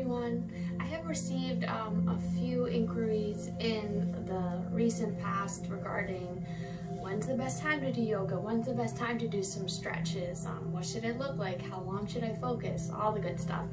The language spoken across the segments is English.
everyone. I have received a few inquiries in the recent past regarding when's the best time to do yoga, when's the best time to do some stretches, what should it look like, how long should I focus, all the good stuff.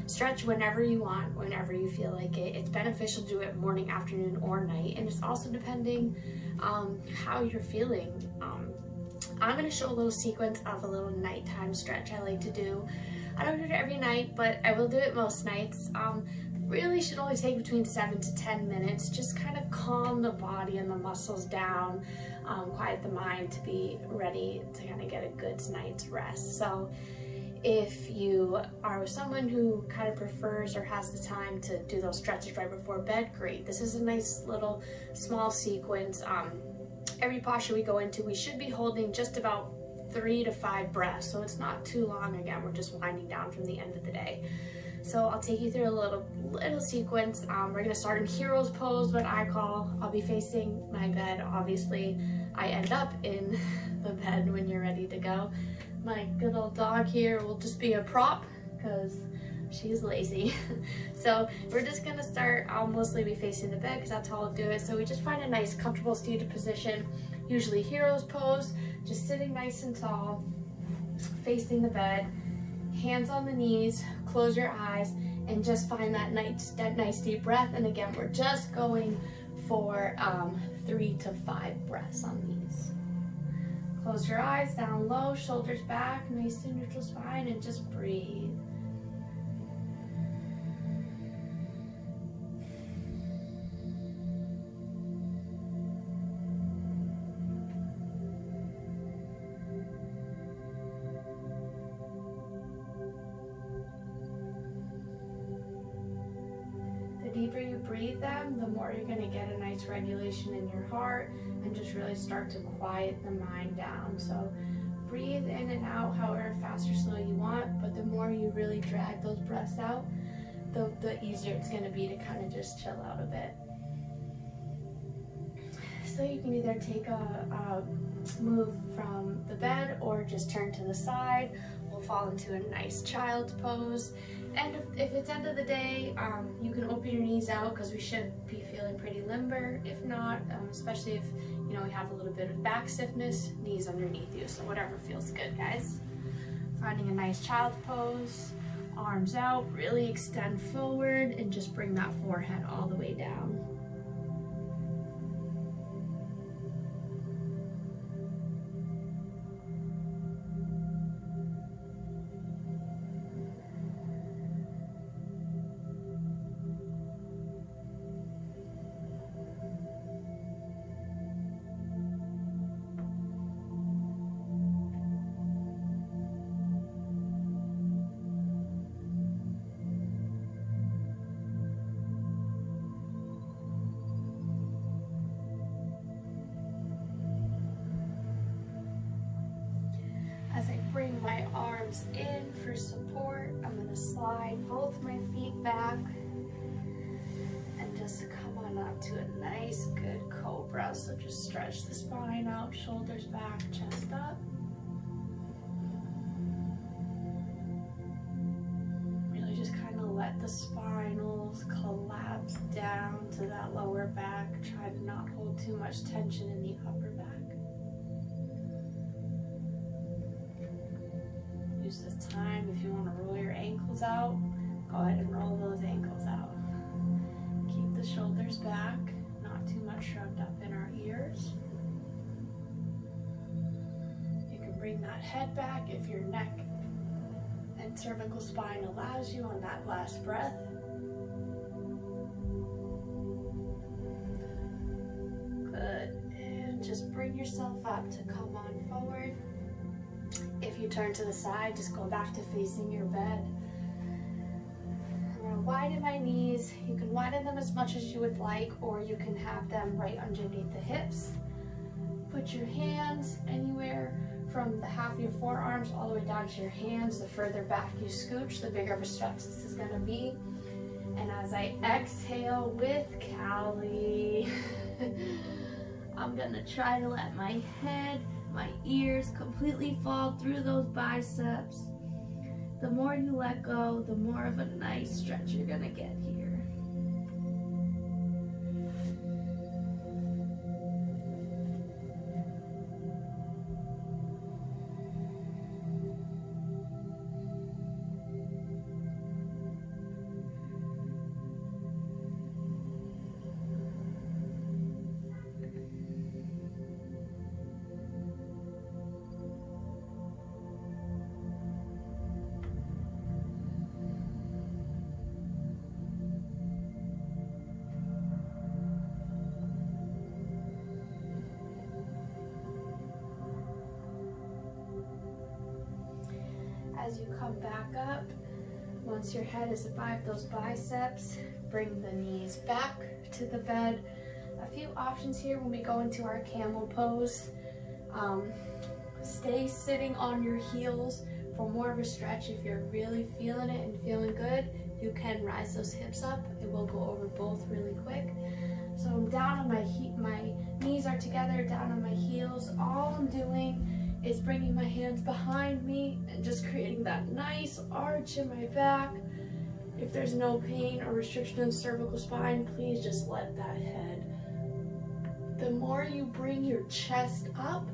Stretch whenever you want, whenever you feel like it. It's beneficial to do it morning, afternoon, or night, and it's also depending how you're feeling. I'm going to show a little sequence of a little nighttime stretch I like to do. I don't do it every night, but I will do it most nights. Really should only take between 7 to 10 minutes. Just kind of calm the body and the muscles down, quiet the mind to be ready to kind of get a good night's rest. So if you are someone who kind of prefers or has the time to do those stretches right before bed, great. This is a nice little small sequence. Every posture we go into, we should be holding just about 3 to 5 breaths, so it's not too long. Again, we're just winding down from the end of the day. So I'll take you through a little sequence. We're gonna start in hero's pose, what I call. I'll be facing my bed. Obviously, I end up in the bed when you're ready to go. My good old dog here will just be a prop because she's lazy. So we're just gonna start. I'll mostly be facing the bed because that's how I'll do it. So we just find a nice comfortable seated position, usually hero's pose, just sitting nice and tall, facing the bed, hands on the knees, close your eyes, and just find that nice deep breath. And again, we're just going for 3 to 5 breaths on these. Close your eyes, down low, shoulders back, nice and neutral spine, and just breathe. The deeper you breathe them, the more you're going to get a nice regulation in your heart and just really start to quiet the mind down. So breathe in and out however fast or slow you want, but the more you really drag those breaths out, the easier it's going to be to kind of just chill out a bit. So you can either take a move from the bed or just turn to the side. We'll fall into a nice child's pose. And if it's end of the day, you can open your knees out because we should be feeling pretty limber. If not, especially if we have a little bit of back stiffness, knees underneath you. So whatever feels good, guys. Finding a nice child's pose, arms out, really extend forward, and just bring that forehead all the way down. As I bring my arms in for support, I'm going to slide both my feet back and just come on up to a nice, good cobra. So just stretch the spine out, shoulders back, chest up. Really just kind of let the spinals collapse down to that lower back. Try to not hold too much tension in the upper back. Use this time, if you want to roll your ankles out, go ahead and roll those ankles out. Keep the shoulders back, not too much shrugged up in our ears. You can bring that head back if your neck and cervical spine allows you on that last breath. Good, and just bring yourself up to come on forward. If you turn to the side, just go back to facing your bed. I'm going to widen my knees. You can widen them as much as you would like, or you can have them right underneath the hips. Put your hands anywhere from the half of your forearms all the way down to your hands. The further back you scooch, the bigger of a stretch this is going to be. And as I exhale with Cali, I'm going to try to let my head, my ears completely fall through those biceps. The more you let go, the more of a nice stretch you're gonna get here. As you come back up, once your head is above those biceps, bring the knees back to the bed. A few options here when we go into our camel pose. Stay sitting on your heels for more of a stretch. If you're really feeling it and feeling good, you can rise those hips up. It will go over both really quick. So I'm down on my knees are together, down on my heels. All I'm doing is bringing my hands behind me and just creating that nice arch in my back. If there's no pain or restriction in the cervical spine, please just let that head. The more you bring your chest up,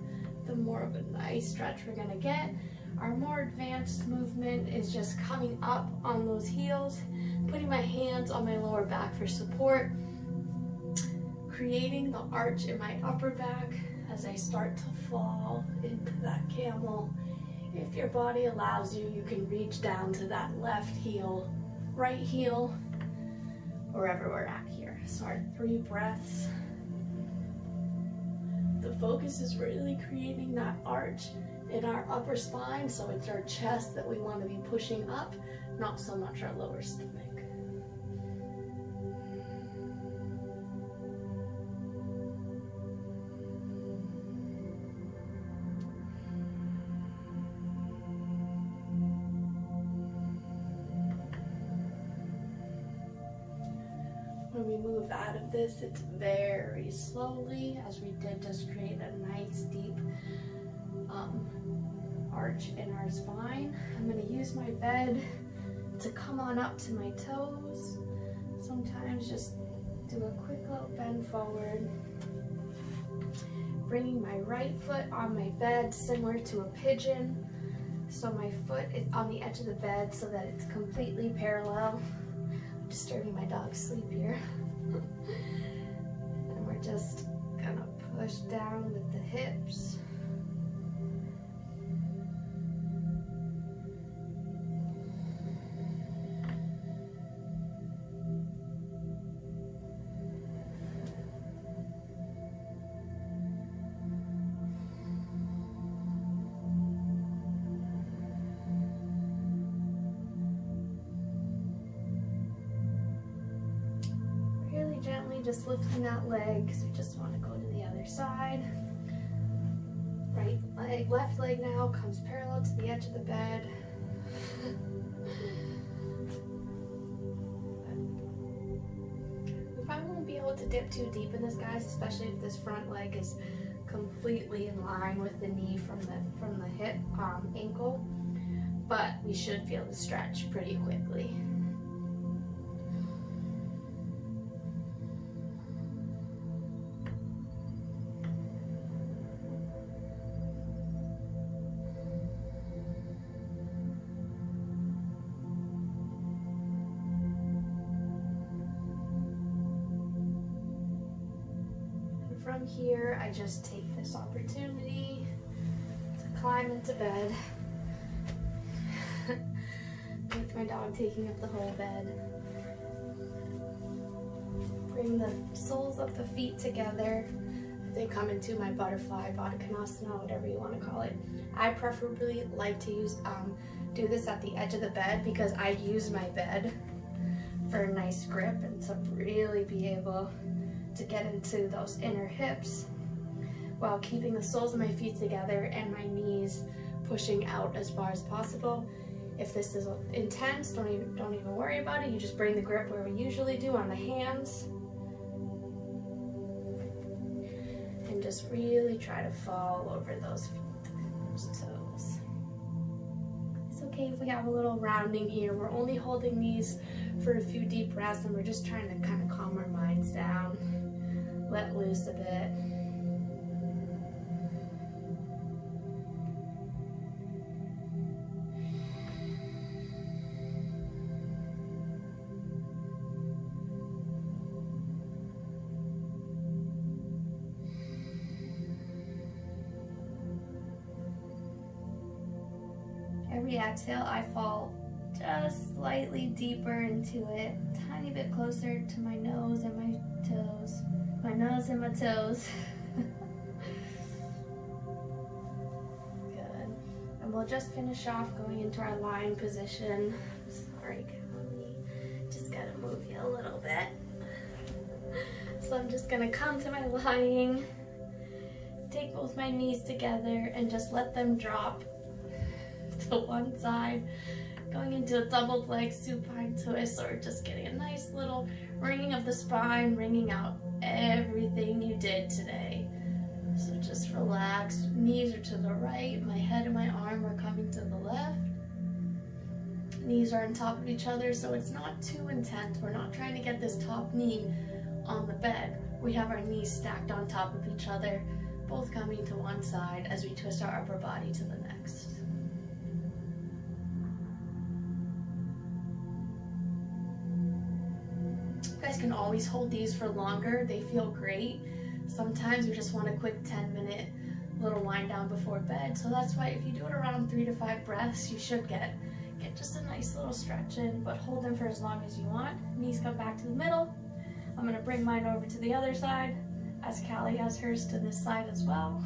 the more of a nice stretch we're gonna get. Our more advanced movement is just coming up on those heels, putting my hands on my lower back for support, creating the arch in my upper back as I start to fall into that camel. If your body allows you, you can reach down to that left heel, right heel, wherever we're at here. So our 3 breaths. The focus is really creating that arch in our upper spine, so it's our chest that we want to be pushing up, not so much our lower stomach. When we move out of this, it's very slowly, as we did just create a nice deep arch in our spine. I'm going to use my bed to come on up to my toes. Sometimes just do a quick little bend forward. Bringing my right foot on my bed, similar to a pigeon. So my foot is on the edge of the bed so that it's completely parallel. I'm disturbing my dog's sleep here. And we're just gonna push down with the hips. Gently just lifting that leg because we just want to go to the other side. Right leg, left leg now comes parallel to the edge of the bed. We probably won't be able to dip too deep in this, guys, especially if this front leg is completely in line with the knee from the hip, ankle, but we should feel the stretch pretty quickly. From here, I just take this opportunity to climb into bed with my dog taking up the whole bed. Bring the soles of the feet together. They come into my butterfly, Baddha-Konasana, whatever you want to call it. I preferably like to do this at the edge of the bed because I use my bed for a nice grip and to really be able to get into those inner hips while keeping the soles of my feet together and my knees pushing out as far as possible. If this is intense, don't even worry about it. You just bring the grip where we usually do on the hands and just really try to fall over those feet, those toes. So okay if we have a little rounding here. We're only holding these for a few deep breaths, and we're just trying to kind of calm our minds down, let loose a bit. Every exhale, I fall just slightly deeper into it, tiny bit closer to my nose and my toes. My nose and my toes. Good. And we'll just finish off going into our lying position. Sorry, Kelly. Just gotta move you a little bit. So I'm just gonna come to my lying, take both my knees together, and just let them drop to one side, going into a doubled leg supine twist, or just getting a nice little wringing of the spine, wringing out everything you did today. So just relax. Knees are to the right, my head and my arm are coming to the left. Knees are on top of each other, so it's not too intense. We're not trying to get this top knee on the bed. We have our knees stacked on top of each other, both coming to one side as we twist our upper body to the next. You guys can always hold these for longer. They feel great. Sometimes we just want a quick 10-minute little wind down before bed. So that's why if you do it around 3 to 5 breaths, you should get just a nice little stretch in, but hold them for as long as you want. Knees come back to the middle. I'm gonna bring mine over to the other side as Callie has hers to this side as well.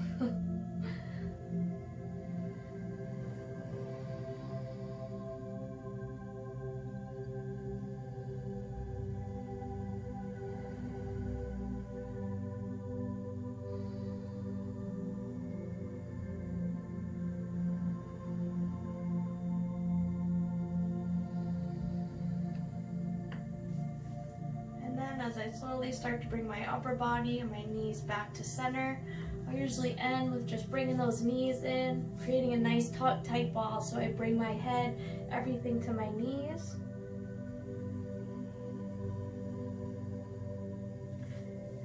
As I slowly start to bring my upper body and my knees back to center, I usually end with just bringing those knees in, creating a nice tight ball. So I bring my head, everything to my knees.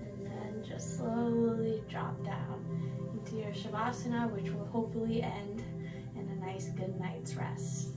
And then just slowly drop down into your Shavasana, which will hopefully end in a nice good night's rest.